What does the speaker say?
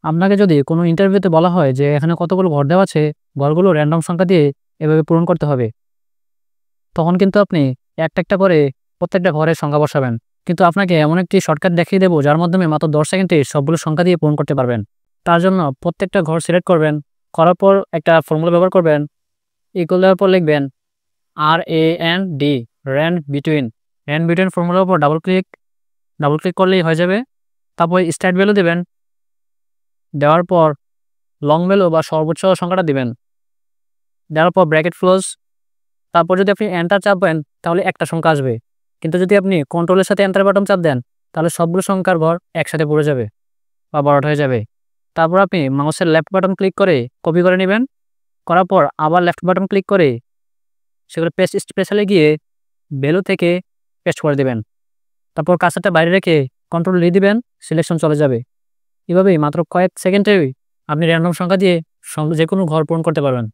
আপনাকে যদি কোনো ইন্টারভিউতে বলা হয় যে এখানে কতগুলো ঘর দেওয়া আছে, ঘরগুলো র‍্যান্ডম সংখ্যা দিয়ে এভাবে পূরণ করতে হবে। তখন কিন্তু আপনি একটা করে প্রত্যেকটা ঘরের সংখ্যা বসাবেন। কিন্তু আপনাকে এমন একটি শর্টকাট দেখিয়ে দেব যার মাধ্যমে মাত্র ১০ সেকেন্ডে সবগুলো সংখ্যা দিয়ে পূরণ করতে পারবেন। তার জন্য প্রত্যেকটা ঘর সিলেক্ট করবেন। করার পর একটা ফর্মুলা ব্যবহার করবেন। ইকুয়াল দেওয়ার পর লিখবেন RAND, rand between. Rand between ফর্মুলার উপর ডাবল ক্লিক করলেই হয়ে যাবে। তারপর স্টার্ট ভ্যালু দেবেন। দেওয়ার পর লং ভ্যালু বা সর্বোচ্চ সংখ্যাটা দিবেন। দেওয়ার পর ব্র্যাকেট ক্লোজ। তারপর যদি আপনি এন্টার চাপবেন তাহলে একটা সংখ্যা আসবে। কিন্তু যদি আপনি কন্ট্রোলের সাথে এন্টার বাটন চাপ দেন তাহলে সবগুলো সংখ্যার ঘর একসাথে পড়ে যাবে বা বড় হয়ে যাবে। তারপর আপনি মাউসের লেফট বাটন ক্লিক করে কপি করে নেবেন। করার পর আবার লেফট বাটন ক্লিক করে সেগুলো পেস্ট স্পেশালে গিয়ে ভ্যালু থেকে পেস্ট করে দেবেন। তারপর কার্সারটা বাইরে রেখে কন্ট্রোল ডি দিবেন, সিলেকশন চলে যাবে। এভাবেই মাত্র কয়েক সেকেন্ডেই আপনি র‍্যান্ডম সংখ্যা দিয়ে যেকোনো ঘর পূরণ করতে পারবেন।